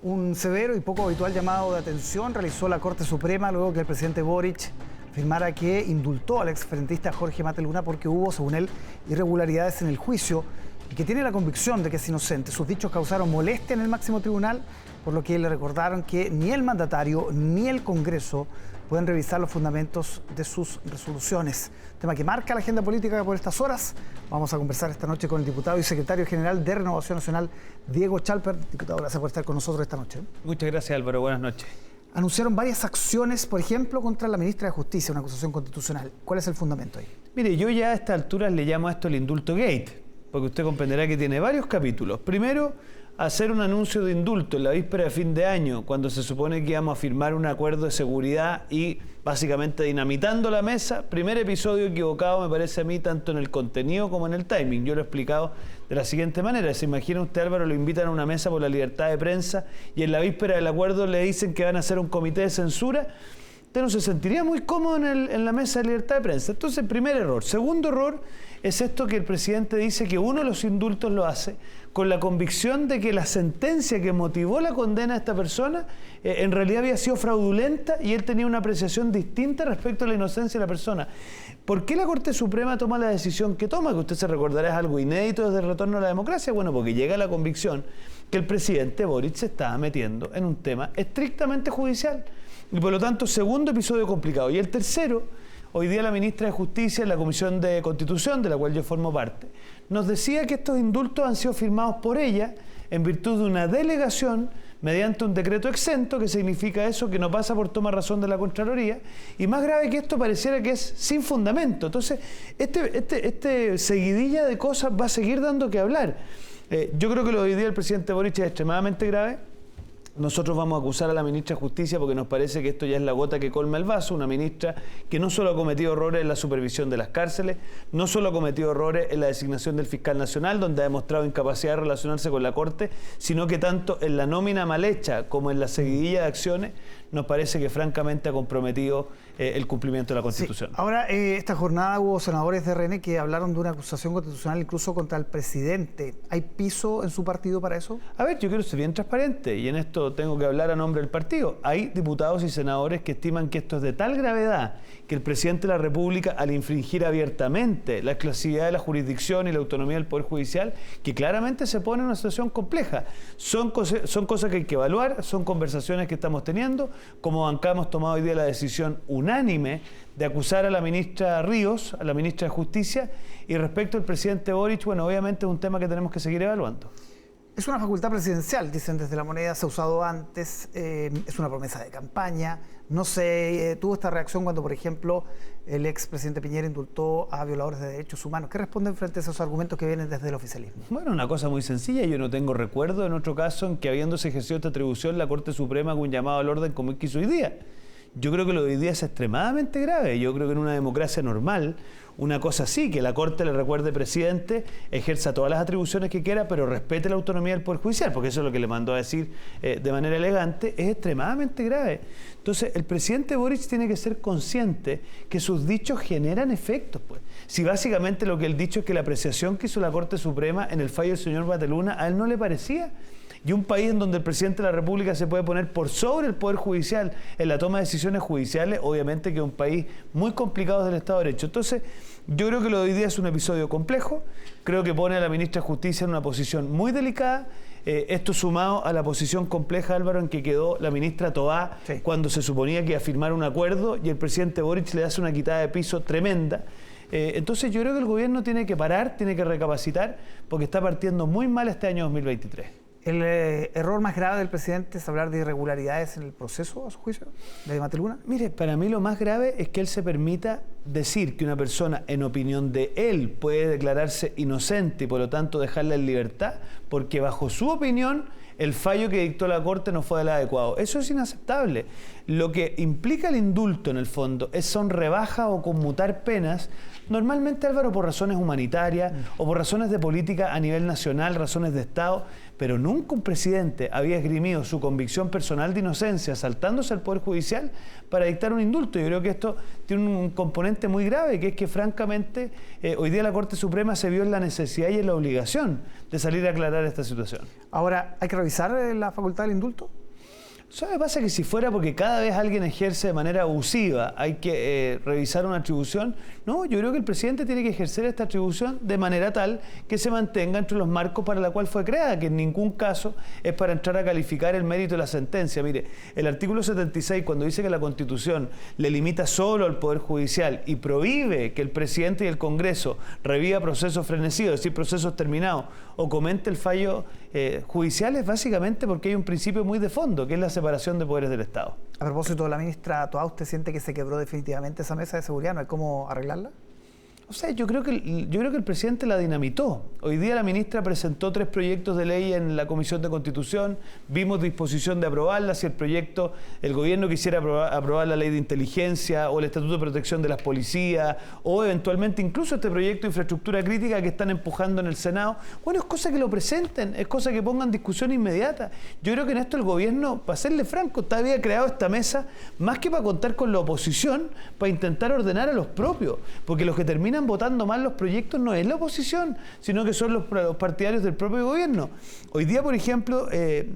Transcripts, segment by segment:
Un severo y poco habitual llamado de atención realizó la Corte Suprema luego que el presidente Boric afirmara que indultó al exfrentista Jorge Mateluna porque hubo, según él, irregularidades en el juicio y que tiene la convicción de que es inocente. Sus dichos causaron molestia en el máximo tribunal, por lo que le recordaron que ni el mandatario ni el Congreso pueden revisar los fundamentos de sus resoluciones. Tema que marca la agenda política por estas horas. Vamos a conversar esta noche con el diputado y secretario general de Renovación Nacional, Diego Chalper. Diputado, gracias por estar con nosotros esta noche. Muchas gracias, Álvaro. Buenas noches. Anunciaron varias acciones, por ejemplo, contra la ministra de Justicia, una acusación constitucional. ¿Cuál es el fundamento ahí? Mire, yo ya a estas alturas le llamo a esto el indulto gate, porque usted comprenderá que tiene varios capítulos. Primero, hacer un anuncio de indulto en la víspera de fin de año, cuando se supone que íbamos a firmar un acuerdo de seguridad y básicamente dinamitando la mesa. Primer episodio equivocado, me parece a mí, tanto en el contenido como en el timing. Yo lo he explicado de la siguiente manera. ¿Se imagina usted, Álvaro, lo invitan a una mesa por la libertad de prensa y en la víspera del acuerdo le dicen que van a hacer un comité de censura? Usted no se sentiría muy cómodo en la mesa de libertad de prensa. Entonces, primer error. Segundo error es esto que el presidente dice que uno de los indultos lo hace con la convicción de que la sentencia que motivó la condena a esta persona en realidad había sido fraudulenta y él tenía una apreciación distinta respecto a la inocencia de la persona. ¿Por qué la Corte Suprema toma la decisión que toma? Que usted se recordará es algo inédito desde el retorno a la democracia. Bueno, porque llega a la convicción que el presidente Boric se estaba metiendo en un tema estrictamente judicial. Y por lo tanto, segundo episodio complicado. Y el tercero, hoy día la ministra de Justicia en la Comisión de Constitución, de la cual yo formo parte, nos decía que estos indultos han sido firmados por ella en virtud de una delegación mediante un decreto exento, que significa eso, que no pasa por toma razón de la Contraloría, y más grave que esto pareciera que es sin fundamento. Entonces, este seguidilla de cosas va a seguir dando que hablar. Yo creo que lo de hoy día el presidente Boric es extremadamente grave. Nosotros vamos a acusar a la ministra de Justicia porque nos parece que esto ya es la gota que colma el vaso, una ministra que no solo ha cometido errores en la supervisión de las cárceles, no solo ha cometido errores en la designación del fiscal nacional, donde ha demostrado incapacidad de relacionarse con la Corte, sino que tanto en la nómina mal hecha como en la seguidilla de acciones nos parece que francamente ha comprometido el cumplimiento de la Constitución. Sí. Ahora, esta jornada hubo senadores de RN que hablaron de una acusación constitucional incluso contra el presidente. ¿Hay piso en su partido para eso? A ver, yo quiero ser bien transparente y en esto tengo que hablar a nombre del partido. Hay diputados y senadores que estiman que esto es de tal gravedad que el presidente de la República, al infringir abiertamente la exclusividad de la jurisdicción y la autonomía del Poder Judicial, que claramente se pone en una situación compleja. Son cosas que hay que evaluar, son conversaciones que estamos teniendo. Como banca hemos tomado hoy día la decisión unánime de acusar a la ministra Ríos, a la ministra de Justicia, y respecto al presidente Boric, bueno, obviamente es un tema que tenemos que seguir evaluando. Es una facultad presidencial, dicen desde La Moneda, se ha usado antes, es una promesa de campaña. No sé, tuvo esta reacción cuando, por ejemplo, el expresidente Piñera indultó a violadores de derechos humanos. ¿Qué responden frente a esos argumentos que vienen desde el oficialismo? Bueno, una cosa muy sencilla. Yo no tengo recuerdo en otro caso en que habiéndose ejercido esta atribución la Corte Suprema haga un llamado al orden como quiso hoy día. Yo creo que lo de hoy día es extremadamente grave. Yo creo que en una democracia normal, una cosa así, que la Corte le recuerde presidente, ejerza todas las atribuciones que quiera, pero respete la autonomía del Poder Judicial, porque eso es lo que le mandó a decir de manera elegante, es extremadamente grave. Entonces, el presidente Boric tiene que ser consciente que sus dichos generan efectos, pues. Si básicamente lo que él dicho es que la apreciación que hizo la Corte Suprema en el fallo del señor Mateluna a él no le parecía. Y un país en donde el presidente de la República se puede poner por sobre el Poder Judicial en la toma de decisiones judiciales, obviamente que es un país muy complicado desde el Estado de Derecho. Entonces, yo creo que lo de hoy día es un episodio complejo, creo que pone a la ministra de Justicia en una posición muy delicada, esto sumado a la posición compleja, Álvaro, en que quedó la ministra Toá cuando se suponía que iba a firmar un acuerdo y el presidente Boric le hace una quitada de piso tremenda. Entonces yo creo que el gobierno tiene que parar, tiene que recapacitar, porque está partiendo muy mal este año 2023. ¿El error más grave del presidente es hablar de irregularidades en el proceso, a su juicio, de Mateluna? Mire, para mí lo más grave es que él se permita decir que una persona, en opinión de él, puede declararse inocente y por lo tanto dejarla en libertad, porque bajo su opinión el fallo que dictó la Corte no fue el adecuado. Eso es inaceptable. Lo que implica el indulto, en el fondo, son rebajas o conmutar penas, normalmente, Álvaro, por razones humanitarias o por razones de política a nivel nacional, razones de Estado, pero nunca un presidente había esgrimido su convicción personal de inocencia saltándose al Poder Judicial para dictar un indulto. Yo creo que esto tiene un componente muy grave, que es que francamente hoy día la Corte Suprema se vio en la necesidad y en la obligación de salir a aclarar esta situación. Ahora, ¿hay que revisar la facultad del indulto? ¿Sabe? Pasa que si fuera porque cada vez alguien ejerce de manera abusiva, hay que revisar una atribución. No, yo creo que el presidente tiene que ejercer esta atribución de manera tal que se mantenga entre los marcos para la cual fue creada, que en ningún caso es para entrar a calificar el mérito de la sentencia. Mire, el artículo 76, cuando dice que la Constitución le limita solo al Poder Judicial y prohíbe que el presidente y el Congreso reviva procesos frenecidos, es decir, procesos terminados, o comente el fallo judicial, es básicamente porque hay un principio muy de fondo, que es la separación de poderes del Estado. A propósito de la ministra Toá, ¿usted siente que se quebró definitivamente esa mesa de seguridad? ¿No hay cómo arreglarla? O sea, yo creo que el presidente la dinamitó. Hoy día la ministra presentó 3 proyectos de ley en la Comisión de Constitución, vimos disposición de aprobarla si el gobierno quisiera aprobar la ley de inteligencia o el Estatuto de Protección de las Policías o eventualmente incluso este proyecto de infraestructura crítica que están empujando en el Senado. Bueno, es cosa que lo presenten, es cosa que pongan discusión inmediata. Yo creo que en esto el gobierno, para serle franco, había creado esta mesa más que para contar con la oposición, para intentar ordenar a los propios, porque los que terminan votando mal los proyectos no es la oposición, sino que son los partidarios del propio gobierno. Hoy día, por ejemplo,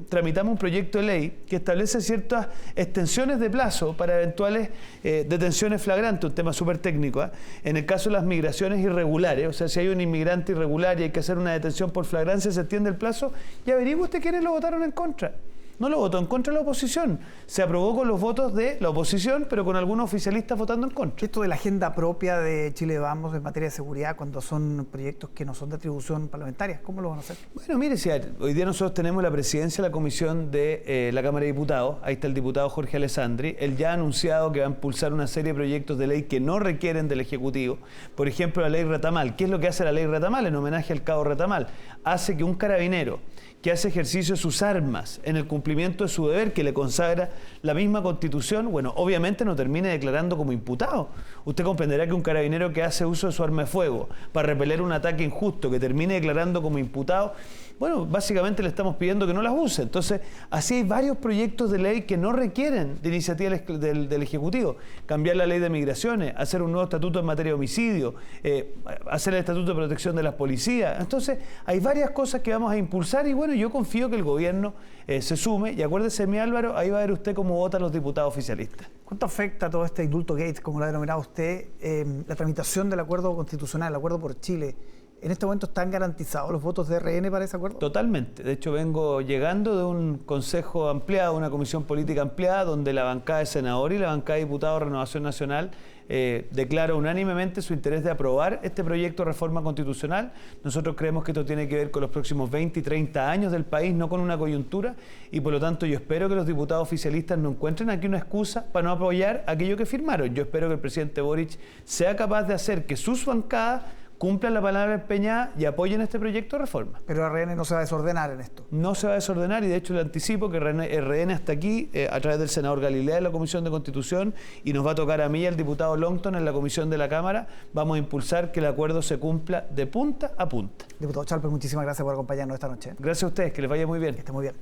tramitamos un proyecto de ley que establece ciertas extensiones de plazo para eventuales detenciones flagrantes, un tema súper técnico, ¿eh? En el caso de las migraciones irregulares, o sea, si hay un inmigrante irregular y hay que hacer una detención por flagrancia, se extiende el plazo, y averigüe usted quiénes lo votaron en contra. No lo votó en contra de la oposición. Se aprobó con los votos de la oposición, pero con algunos oficialistas votando en contra. Esto de la agenda propia de Chile Vamos en materia de seguridad, cuando son proyectos que no son de atribución parlamentaria, ¿cómo lo van a hacer? Bueno, mire, si hoy día nosotros tenemos la presidencia de la comisión de la Cámara de Diputados, ahí está el diputado Jorge Alessandri, él ya ha anunciado que va a impulsar una serie de proyectos de ley que no requieren del Ejecutivo. Por ejemplo, la ley Retamal. ¿Qué es lo que hace la ley Retamal? En homenaje al cabo Retamal. Hace que un carabinero que hace ejercicio de sus armas en el cumplimiento de su deber que le consagra la misma Constitución, bueno, obviamente no termine declarando como imputado. Usted comprenderá que un carabinero que hace uso de su arma de fuego para repeler un ataque injusto, que termine declarando como imputado, bueno, básicamente le estamos pidiendo que no las use. Entonces, así hay varios proyectos de ley que no requieren de iniciativa del Ejecutivo. Cambiar la ley de migraciones, hacer un nuevo estatuto en materia de homicidio, hacer el estatuto de protección de las policías. Entonces, hay varias cosas que vamos a impulsar y bueno, yo confío que el gobierno se sume. Y acuérdese, mi Álvaro, ahí va a ver usted cómo votan los diputados oficialistas. ¿Cuánto afecta todo este indulto Gates, como lo ha denominado usted, la tramitación del acuerdo constitucional, el acuerdo por Chile? ¿En este momento están garantizados los votos de RN para ese acuerdo? Totalmente. De hecho, vengo llegando de un consejo ampliado, una comisión política ampliada, donde la bancada de senadores y la bancada de diputados de Renovación Nacional declara unánimemente su interés de aprobar este proyecto de reforma constitucional. Nosotros creemos que esto tiene que ver con los próximos 20 y 30 años del país, no con una coyuntura, y por lo tanto yo espero que los diputados oficialistas no encuentren aquí una excusa para no apoyar aquello que firmaron. Yo espero que el presidente Boric sea capaz de hacer que sus bancadas cumplan la palabra empeñada y apoyen este proyecto de reforma. Pero RN no se va a desordenar en esto. No se va a desordenar y de hecho le anticipo que RN está aquí a través del senador Galilea en la Comisión de Constitución y nos va a tocar a mí y al diputado Longton en la Comisión de la Cámara. Vamos a impulsar que el acuerdo se cumpla de punta a punta. Diputado Chalper, muchísimas gracias por acompañarnos esta noche. Gracias a ustedes, que les vaya muy bien. Que esté muy bien.